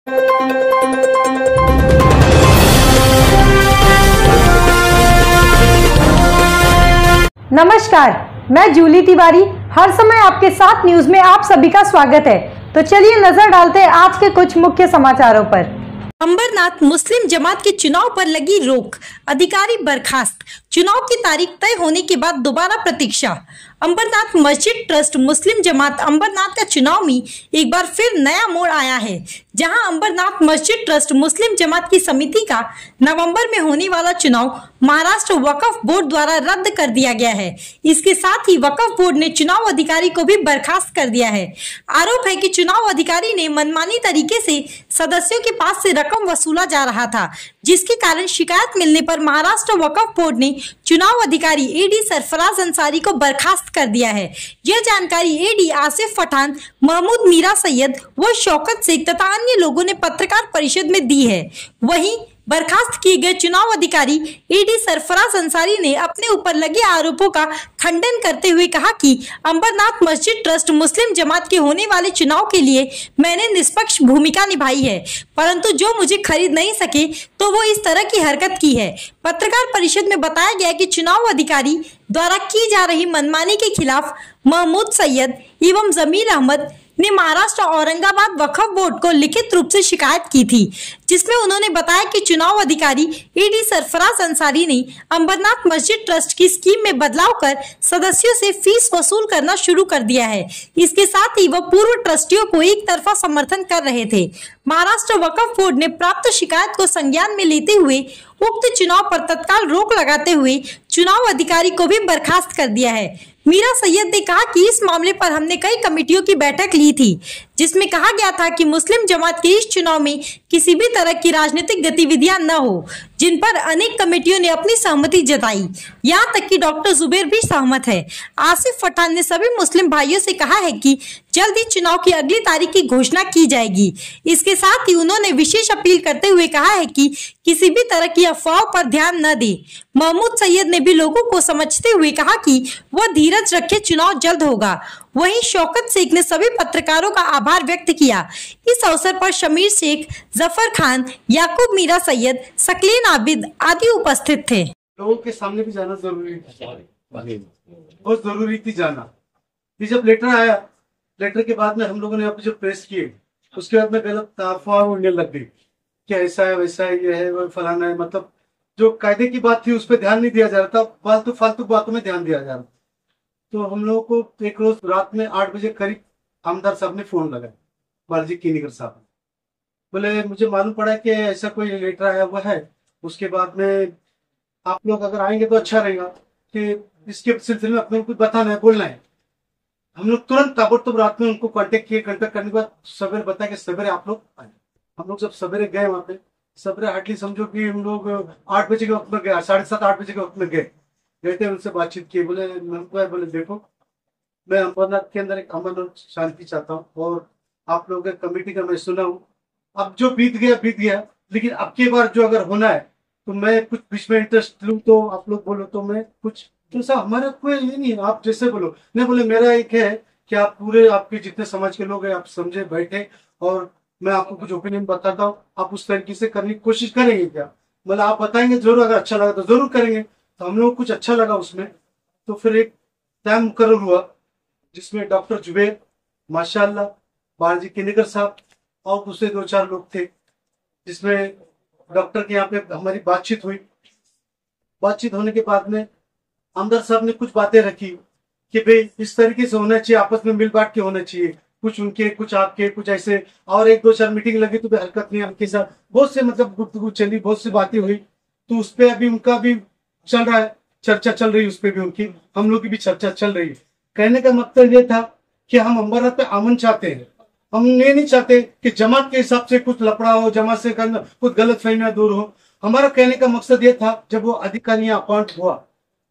नमस्कार, मैं जूली तिवारी हर समय आपके साथ न्यूज में आप सभी का स्वागत है। तो चलिए नजर डालते हैं आज के कुछ मुख्य समाचारों पर। अंबरनाथ मुस्लिम जमात के चुनाव पर लगी रोक, अधिकारी बर्खास्त, चुनाव की तारीख तय होने के बाद दोबारा प्रतीक्षा। अंबरनाथ मस्जिद ट्रस्ट मुस्लिम जमात अंबरनाथ का चुनाव में एक बार फिर नया मोड़ आया है, जहां अंबरनाथ मस्जिद ट्रस्ट मुस्लिम जमात की समिति का नवंबर में होने वाला चुनाव महाराष्ट्र वक्फ बोर्ड द्वारा रद्द कर दिया गया है। इसके साथ ही वक्फ बोर्ड ने चुनाव अधिकारी को भी बर्खास्त कर दिया है। आरोप है कि चुनाव अधिकारी ने मनमानी तरीके से सदस्यों के पास से रकम वसूला जा रहा था, जिसके कारण शिकायत मिलने पर महाराष्ट्र वक्फ बोर्ड ने चुनाव अधिकारी एडी सरफराज अंसारी को बर्खास्त कर दिया है। यह जानकारी एडी आसिफ पठान, महमूद मीरा सैयद व शौकत शेख तथा अन्य लोगों ने पत्रकार परिषद में दी है। वहीं बर्खास्त किए गए चुनाव अधिकारी एडी सरफराज अंसारी ने अपने ऊपर लगे आरोपों का खंडन करते हुए कहा कि अंबरनाथ मस्जिद ट्रस्ट मुस्लिम जमात के होने वाले चुनाव के लिए मैंने निष्पक्ष भूमिका निभाई है, परंतु जो मुझे खरीद नहीं सके तो वो इस तरह की हरकत की है। पत्रकार परिषद में बताया गया कि चुनाव अधिकारी द्वारा की जा रही मनमानी के खिलाफ महमूद सैयद एवं जमीर अहमद ने महाराष्ट्र औरंगाबाद वक्फ बोर्ड को लिखित रूप से शिकायत की थी, जिसमें उन्होंने बताया कि चुनाव अधिकारी एडी सरफराज अंसारी ने अंबरनाथ मस्जिद ट्रस्ट की स्कीम में बदलाव कर सदस्यों से फीस वसूल करना शुरू कर दिया है। इसके साथ ही वह पूर्व ट्रस्टियों को एक तरफा समर्थन कर रहे थे। महाराष्ट्र वक्फ बोर्ड ने प्राप्त शिकायत को संज्ञान में लेते हुए उक्त चुनाव पर तत्काल रोक लगाते हुए चुनाव अधिकारी को भी बर्खास्त कर दिया है। मीरा सैयद ने कहा कि इस मामले पर हमने कई कमेटियों की बैठक ली थी, जिसमें कहा गया था कि मुस्लिम जमात के इस चुनाव में किसी भी तरह की राजनीतिक गतिविधियां न हो, जिन पर अनेक कमेटियों ने अपनी सहमति जताई। यहाँ तक कि डॉक्टर जुबेर भी सहमत है। आसिफ पठान ने सभी मुस्लिम भाइयों से कहा है कि जल्द ही चुनाव की अगली तारीख की घोषणा की जाएगी। इसके साथ ही उन्होंने विशेष अपील करते हुए कहा है कि किसी भी तरह की अफवाहों पर ध्यान न दे। महमूद सैयद ने भी लोगों को समझते हुए कहा कि वह धीरज रखे, चुनाव जल्द होगा। वहीं शौकत शेख ने सभी पत्रकारों का आभार व्यक्त किया। इस अवसर पर शमीर शेख, जफर खान, याकूब मीरा सैयद, सकलीन आबिद आदि उपस्थित थे। लोगों के सामने भी जाना जरूरी था, बहुत जरूरी थी जाना। फिर जब लेटर आया, लेटर के बाद में हम लोगों ने यहाँ पे जो प्रेस किए, उसके बाद में गलत अफवाह उड़ने लग गई कि ऐसा है, वैसा है, ये है, वो फलाना है। मतलब जो कायदे की बात थी उस पर ध्यान नहीं दिया जा रहा था, फालतू बातों में ध्यान दिया जा रहा था। तो हम लोगों को एक रोज रात में 8 बजे करीब आमदार साहब ने फोन लगाया, बालाजी किनीकर साहब, बोले मुझे मालूम पड़ा कि ऐसा कोई लेटर आया हुआ है, उसके बाद में आप लोग अगर आएंगे तो अच्छा रहेगा कि इसके सिलसिले में अपने कुछ बताना है, बोलना है। हम लोग तुरंत ताबड़तोड़ रात में उनको कांटेक्ट किए। कांटेक्ट करने के बाद सवेरे बताया कि सवेरे आप लोग आए। हम लोग जब सवेरे गए वहां पे, सवेरे हार्डली समझो कि हम लोग 8 बजे के वक्त में गए, 7:30 8 बजे के वक्त में गए थे। उनसे बातचीत की, बोले देखो मैं अंबरनाथ के अंदर एक अमन और शांति चाहता हूँ, और आप लोगों के कमेटी का मैं सुना हूँ। अब जो बीत गया, लेकिन अब की बार जो अगर होना है तो मैं कुछ बीच में इंटरेस्ट लूँ तो आप लोग बोलो तो मैं कुछ, तो सब हमारा कोई ये नहीं है, आप जैसे बोलो। नहीं बोले मेरा एक है कि आप पूरे आपके जितने समाज के लोग हैं आप समझे बैठे, और मैं आपको कुछ ओपिनियन बताता हूँ, आप उस तरीके से करने की कोशिश करेंगे क्या? मतलब आप बताएंगे जरूर, अगर अच्छा लगा तो जरूर करेंगे। तो हम लोग को कुछ अच्छा लगा उसमें, तो फिर एक टाइम मुकर्रर हुआ जिसमें डॉक्टर जुबेर, माशाल्लाह, बालाजी किनीकर साहब और दूसरे 2-4 लोग थे, जिसमें डॉक्टर के यहाँ पे हमारी बातचीत हुई। बातचीत होने के बाद में आमदार साहब ने कुछ बातें रखी कि भाई इस तरीके से होना चाहिए, आपस में मिल बांट के होना चाहिए, कुछ उनके कुछ आपके कुछ ऐसे। और 1-2-4 मीटिंग लगी तो हरकत नहीं, उनके साथ बहुत से मतलब गुफ्तगू चली, बहुत सी बातें हुई। तो उस पर अभी उनका भी चल रहा है, चर्चा चल रही है, उस पर भी उनकी, हम लोग की भी चर्चा चल रही है। कहने का मकसद ये था कि हम अंबरनाथ पे अमन चाहते हैं। हम ये नहीं चाहते कि जमात के हिसाब से कुछ लफड़ा हो, जमात से कुछ गलत फहमियां दूर हो। हमारा कहने का मकसद ये था, जब वो अधिकारी अपॉइंट हुआ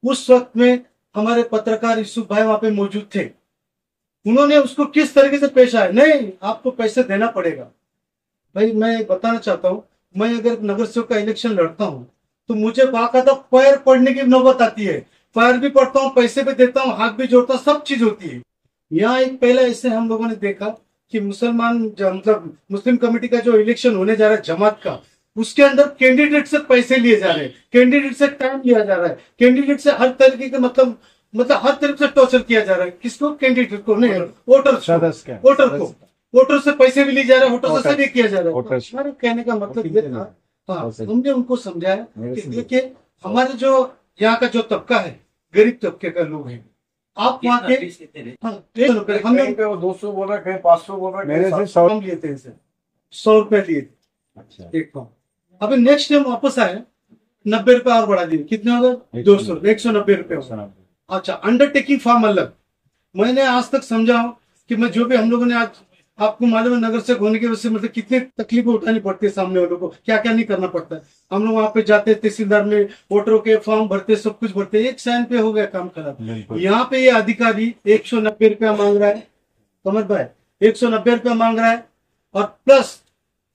उस वक्त में हमारे पत्रकार यूसुफ भाई वहां पे मौजूद थे। उन्होंने उसको किस तरीके से पेश आए, नहीं आपको पैसे देना पड़ेगा। भाई मैं बताना चाहता हूँ, मैं अगर नगर सेवक का इलेक्शन लड़ता हूँ तो मुझे बाकायदा पैर पड़ने की नौबत आती है, पैर भी पड़ता हूँ, पैसे भी देता हूँ, हाथ भी जोड़ता हूँ, सब चीज होती है। यहाँ एक पहले ऐसे हम लोगों ने देखा कि मतलब मुस्लिम कमेटी का जो इलेक्शन होने जा रहा है जमात का, उसके अंदर कैंडिडेट से पैसे लिए जा रहे हैं, कैंडिडेट से टाइम लिया जा रहा है, कैंडिडेट से हर तरीके के मतलब हर तरफ से टॉर्चर किया जा रहा है। किसको? कैंडिडेट को नहीं, वोटर से पैसे भी लिए जा रहे हैं, वोटर से किया जा रहा है। हमारे कहने का मतलब ये था, हाँ, हमने उनको समझाया कि देखिए हमारे जो यहाँ का जो तबका है, गरीब तबके का लोग हैं, आप वहाँ के हमने 200 बोल रहे, 500 बोल रहे, मेरे से 100 लिए थे, 100 रुपए लिए थे। अच्छा, एक फॉर्म। अभी नेक्स्ट टाइम वापस आए, 90 रुपए और बढ़ा दिए। कितने हो गए? 200, 190 रुपए। अच्छा, अंडरटेकिंग फॉर्म अलग। मैंने आज तक समझा कि मैं जो भी हम लोगों ने आज, आपको मालूम है नगर से होने की वजह से मतलब कितनी तकलीफें उठानी पड़ती है सामने वालों को, क्या क्या नहीं करना पड़ता है। हम लोग वहां पे जाते, तहसीलदार में वोटरों के फॉर्म भरते, सब कुछ भरते, एक साइन पे हो गया काम खराब। यहाँ पे ये अधिकारी 190 रुपया मांग रहा है, समझ भाई, 190 रुपया मांग रहा है, और प्लस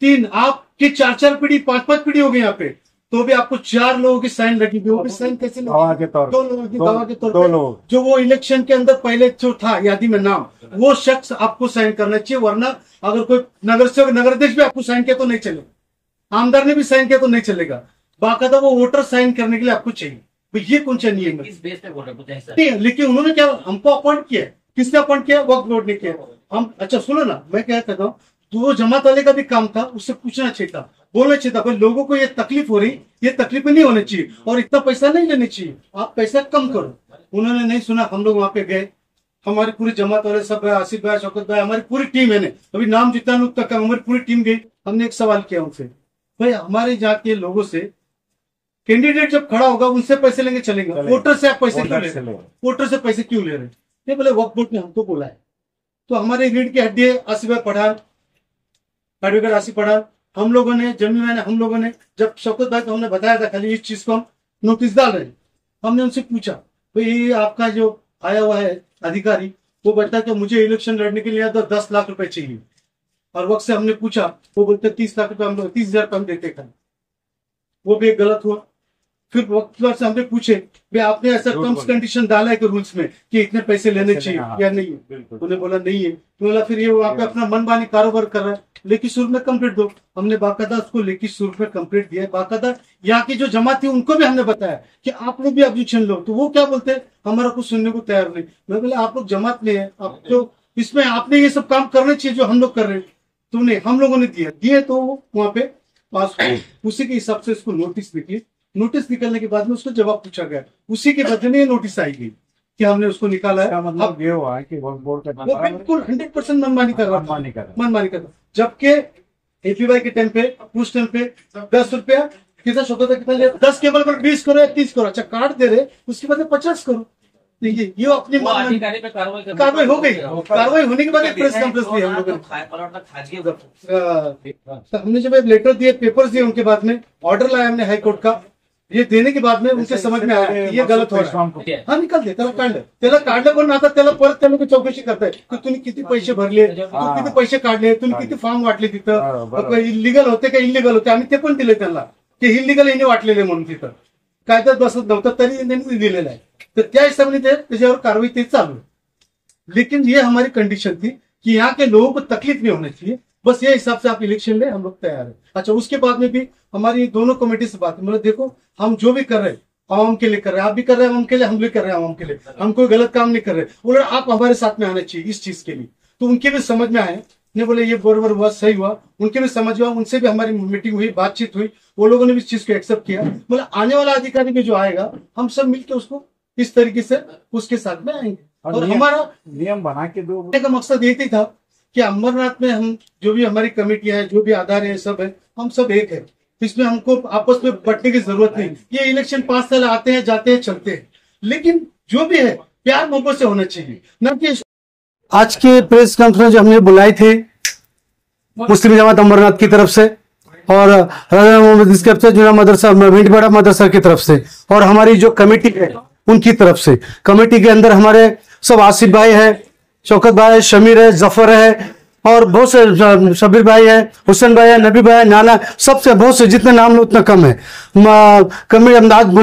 3 आपकी 4 पीढ़ी 5 पीढ़ी हो गई यहाँ पे, तो भी आपको 4 लोगों की साइन लगी। वो भी साइन कैसे लगी? 2 लोगों की गवाह के तौर पर। जो वो इलेक्शन के अंदर पहले जो था यादी में नाम, वो शख्स आपको साइन करना चाहिए, वरना अगर कोई नगर सेवक, नगराध्यक्ष भी आपको साइन किया तो नहीं चलेगा, आमदार ने भी साइन किया तो नहीं चलेगा, बाकायदा वो वोटर साइन करने के लिए आपको चाहिए। तो ये कौन सा नियम है? लेकिन उन्होंने क्या हमको अपॉइंट किया? किसने अपॉइंट किया? वक्फ बोर्ड ने किया। हम, अच्छा सुनो ना, मैं क्या कहता हूँ, तो वो जमात वाले का भी काम था, उससे पूछना चाहिए था, बोलना चाहिए था, भाई लोगों को ये तकलीफ हो रही, ये तकलीफें नहीं होनी चाहिए, और इतना पैसा नहीं लेनी चाहिए, आप पैसा कम करो। उन्होंने नहीं सुना। हम लोग वहां पे गए, हमारी पूरी जमात वाले सब, आसिफ भाई, शौकत भाई, हमारी पूरी टीम है, अभी नाम जितना लोग तक, हमारी पूरी टीम गई। हमने एक सवाल किया उनसे, भाई हमारे यहाँ के लोगों से कैंडिडेट जब खड़ा होगा उनसे पैसे लेंगे, चलेंगे, वोटर से आप पैसे क्यों ले रहे? वोटर से पैसे क्यों ले रहे? नहीं बोले, वक्फ बोर्ड ने हमको बोला है। तो हमारे रीढ़ की हड्डी है आसिफ भाई पठान, एडवोकेट आसिफ पठान। हम लोगों ने, जमीन मैंने, हम लोगों ने जब शौकत भाई को हमने बताया था खाली इस चीज को हम नोटिस डाल रहे हैं, हमने उनसे पूछा, भाई आपका जो आया हुआ है अधिकारी, वो बताया कि मुझे इलेक्शन लड़ने के लिए तो 10 लाख रुपए चाहिए, और वक्त से हमने पूछा, वो बोलते 30 लाख रुपए, हम 30,000 रुपए हम देते खाली। वो भी एक गलत हुआ। फिर वक्त से हमने पूछे, भाई आपने ऐसा टर्म्स कंडीशन डाला है कि रूल्स में कि इतने पैसे लेने चाहिए या नहीं है? उन्होंने बोला नहीं है। तो बोला फिर ये वहां पे अपना मनमानी कारोबार कर रहा है, लेखी सूरत में कंप्लीट दो। हमने बाकायदा उसको लेखी सूरत में कंप्लीट दिया है। बाकायदा यहाँ की जो जमात थी उनको भी हमने बताया कि आप लोग भी ऑब्जेक्शन लो, तो वो क्या बोलते हैं, हमारा कुछ सुनने को तैयार नहीं। मैं बोला आप लोग जमात में है, आप जो इसमें आपने ये सब काम करने चाहिए जो हम लोग कर रहे हैं, तो नहीं, हम लोगों ने दिए तो वहां पे पास, उसी के हिसाब से उसको नोटिस निकली। नोटिस निकलने के बाद में उसको जवाब पूछा गया, उसी के बदले में नोटिस आएगी कि हमने उसको निकाला है। मतलब ये हुआ है कि वो बिल्कुल 100% मनमानी कर रहा, जबकि एपीवाई के टाइम पे, उस टाइम पे 10 रुपया कितना होता था, कितना लिया? 10 के बल 20 करो या 30 करो। अच्छा, काट दे रहे, उसके बाद 50 करो। देखिए ये अपनी कार्रवाई हो गई। कार्रवाई होने के बाद प्रेस कॉन्फ्रेंस ली हम लोगों ने। हमने जब लेटर दिए, पेपर्स दिए, उनके बाद में ऑर्डर लाया हमने हाई कोर्ट का। ये देने के बाद में उनसे समझ में आया ये गलत हो रहा है। हाँ, निकल दे, त्याला काढलं कोण आता, त्याला परत त्या लोक चौकशी करताय की तुम्ही किती पैसे भरले, तू किती पैसे काढले, तुम्ही किती फॉर्म वाटले तिथं, इलिगल होते का इलिगल होते, आम्ही ते पण दिले त्यांना की इलिगल यांनी वाटलेले म्हणून तिथं कायद्यात बसत नव्हतं तरी त्यांनी दिलेलं आहे। तर त्या हिसाबाने त्याच्यावर कारवाई ते चालू है। लेकिन ये हमारी कंडीशन थी कि यहाँ के लोगों को तकलीफ नहीं होनी चाहिए, बस ये हिसाब से आप इलेक्शन ले, हम लोग तैयार है। अच्छा, उसके बाद में भी हमारी दोनों कमेटी से बात है, मतलब देखो हम जो भी कर रहे हैं आवाम के लिए कर रहे हैं, आप भी कर रहे हैं आवाम के लिए, हम भी कर रहे हैं आवाम के लिए, हम कोई गलत काम नहीं कर रहे। बोले आप हमारे साथ में आना चाहिए इस चीज के लिए। तो उनके भी समझ में आए, ने बोले ये बराबर हुआ, सही हुआ, उनके भी समझ हुआ, उनसे भी हमारी मीटिंग हुई, बातचीत हुई, वो लोगों ने भी इस चीज को एक्सेप्ट किया। बोले आने वाला अधिकारी भी जो आएगा, हम सब मिलकर उसको इस तरीके से उसके साथ में आएंगे। और हमारा नियम बना के दो का मकसद यही था कि अमरनाथ में हम जो भी हमारी कमेटियां हैं, जो भी आधार है, सब है, हम सब एक है, इसमें हमको आपस में बंटने की जरूरत नहीं। ये इलेक्शन 5 साल आते हैं, जाते हैं, चलते हैं, लेकिन जो भी है प्यार मोहब्बत से होना चाहिए, न कि आज के प्रेस कॉन्फ्रेंस जो हमने बुलाई थे मुस्लिम जमात अमरनाथ की तरफ से और राजा मोहम्मद इसके तरफ से, जुना मदरसा, मीठबड़ा मदरसा की तरफ से, और हमारी जो कमेटी है उनकी तरफ से। कमेटी के अंदर हमारे सब आसिफ भाई है, शौकत भाई है, शमीर है, जफर है, और बहुत से शबीर भाई है, हुसैन भाई है, नबी भाई है, नाना, सबसे बहुत से, जितने नाम लो उतना कम है।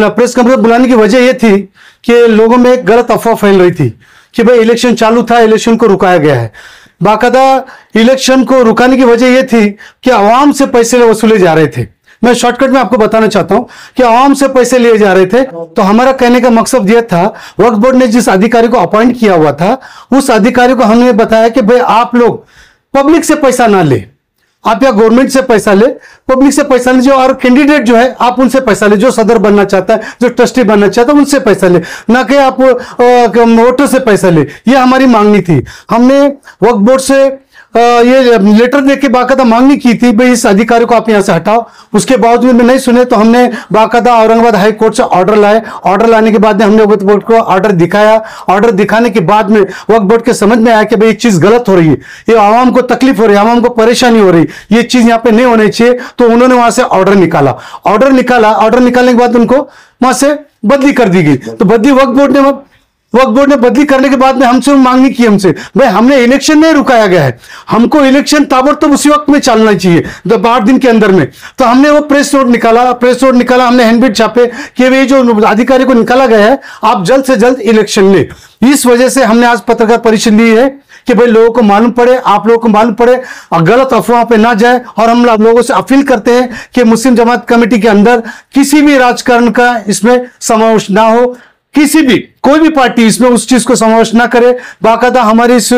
प्रेस कॉन्फ्रेंस बुलाने की वजह यह थी कि लोगों में एक गलत अफवाह फैल रही थी कि भाई इलेक्शन चालू था, इलेक्शन को रुकाया गया है। बाकायदा इलेक्शन को रुकाने की वजह यह थी कि आवाम से पैसे वसूले जा रहे थे। मैं शॉर्टकट में आपको बताना चाहता हूं कि आवाम से पैसे लिए जा रहे थे। तो हमारा कहने का मकसद यह था, वक्फ बोर्ड ने जिस अधिकारी को अपॉइंट किया हुआ था उस अधिकारी को हमने बताया कि भाई आप लोग पब्लिक से पैसा ना ले, आप या गवर्नमेंट से पैसा ले, पब्लिक से पैसा लीजिए, और कैंडिडेट जो है आप उनसे पैसा ले, जो सदर बनना चाहता है, जो ट्रस्टी बनना चाहता है उनसे पैसा ले, ना कि आप वोटर से पैसा ले। ये हमारी मांगनी थी। हमने वक्फ बोर्ड से ये लेटर देके के बाकायदा मांगनी की थी, भाई इस अधिकारी को आप यहां से हटाओ। उसके बावजूद में नहीं सुने तो हमने बाकायदा औरंगाबाद हाई कोर्ट से ऑर्डर लाए। ऑर्डर लाने के बाद में हमने वक्फ बोर्ड को ऑर्डर दिखाया। ऑर्डर दिखाने के बाद में वक्फ बोर्ड के समझ में आया कि भाई ये चीज गलत हो रही है, ये आवाम को तकलीफ हो रही है, आवाम को परेशानी हो रही, ये चीज यहाँ पे नहीं होनी चाहिए। तो उन्होंने वहां से ऑर्डर निकाला। ऑर्डर निकालने के बाद उनको वहां से बदली कर दी गई। तो बदली वक्फ बोर्ड ने बदली करने के बाद में हमसे मांगनी की, हमसे भाई हमने इलेक्शन नहीं रुकाया गया है, हमको इलेक्शन ताबड़तोड़ उसी वक्त में चलना चाहिए, 8 दिन के अंदर में। तो हमने वो प्रेस नोट निकाला, हमने हैंडबिल छापे कि ये जो अधिकारी को निकाला गया है आप जल्द से जल्द इलेक्शन ले। इस वजह से हमने आज पत्रकार परिषद ली है कि भाई लोगों को मालूम पड़े, आप लोगों को मालूम पड़े और गलत अफवाह पे ना जाए। और हम लोगों से अपील करते हैं कि मुस्लिम जमात कमेटी के अंदर किसी भी राजकारण का इसमें समावेश ना हो, किसी भी कोई भी पार्टी इसमें उस चीज को समावेश ना करे। बाकायदा हमारी इस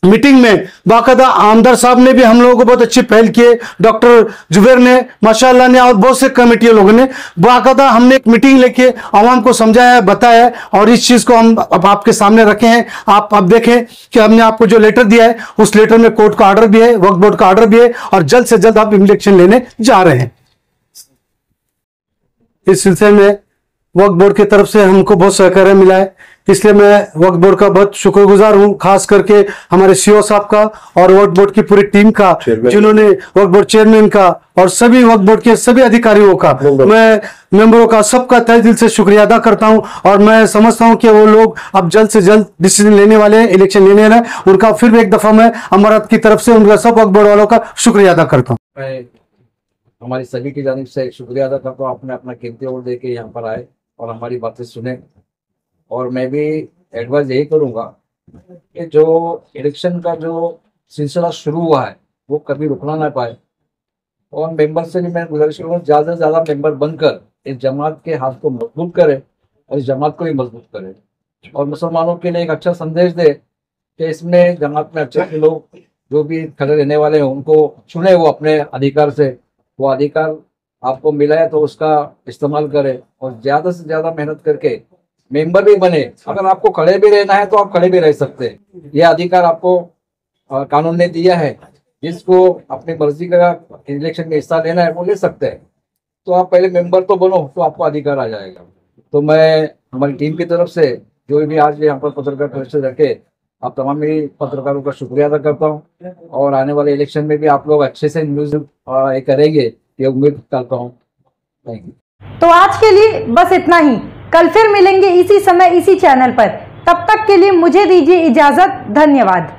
मीटिंग में बाकायदा आमदार साहब ने भी हम लोगों को बहुत अच्छी पहल की, डॉक्टर जुबैर ने माशाअल्लाह ने, और बहुत से कमेटी लोगों ने बाकायदा हमने एक मीटिंग लेके आवाम को समझाया, बताया, और इस चीज को हम अब आपके सामने रखे हैं। आप अब देखें कि हमने आपको जो लेटर दिया है उस लेटर में कोर्ट का ऑर्डर भी है, वक्फ बोर्ड का ऑर्डर भी है, और जल्द से जल्द आप इलेक्शन लेने जा रहे हैं। इस सिलसिले में वक्फ बोर्ड की तरफ से हमको बहुत सहकार्य मिला है, इसलिए मैं वक्फ बोर्ड का बहुत शुक्रगुजार हूं, खास करके हमारे सीओ साहब का और वक्फ बोर्ड की पूरी टीम का, जिन्होंने वक्फ बोर्ड चेयरमैन का और सभी वक्फ बोर्ड के सभी अधिकारियों का, मैं मेंबरों का, सबका तहे दिल से शुक्रिया अदा करता हूं। और मैं समझता हूं कि वो लोग अब जल्द से जल्द डिसीजन लेने वाले हैं, इलेक्शन लेने वाले हैं। उनका फिर भी एक दफा मैं अमरात की तरफ से उनका सब वक्फ बोर्ड वालों का शुक्रिया अदा करता हूँ। हमारी सभी की जानिब से शुक्रिया अदा करता हूँ, आपने अपना कीमती वक्त दे के यहाँ पर आए और हमारी बातें सुने। और मैं भी एडवाइस यही करूँगा कि जो इलेक्शन का जो सिलसिला शुरू हुआ है वो कभी रुकना ना पाए। और मेंबर से भी मैं गुजारिश करूँगा ज़्यादा से ज़्यादा मेंबर बनकर इस जमात के हाथ को मजबूत करे और इस जमात को भी मजबूत करे, और मुसलमानों के लिए एक अच्छा संदेश दे कि इसमें जमात में अच्छे लोग जो भी खड़े रहने वाले हैं उनको चुने वो अपने अधिकार से। वो अधिकार आपको मिला है तो उसका इस्तेमाल करें और ज़्यादा से ज़्यादा मेहनत करके मेंबर भी बने। अगर आपको खड़े भी रहना है तो आप खड़े भी रह सकते हैं, यह अधिकार आपको कानून ने दिया है। जिसको अपनी मर्जी का इलेक्शन में हिस्सा लेना है वो ले सकते हैं। तो आप पहले मेंबर तो बनो तो आपको अधिकार आ जाएगा। तो मैं हमारी टीम की तरफ से जो भी आज यहाँ पर पत्रकार परिषद रखे आप तमाम ही पत्रकारों का शुक्रिया अदा करता हूँ। और आने वाले इलेक्शन में भी आप लोग अच्छे से न्यूज़ करेंगे ये उम्मीद करता हूँ। Thank you. तो आज के लिए बस इतना ही, कल फिर मिलेंगे इसी समय इसी चैनल पर। तब तक के लिए मुझे दीजिए इजाजत। धन्यवाद।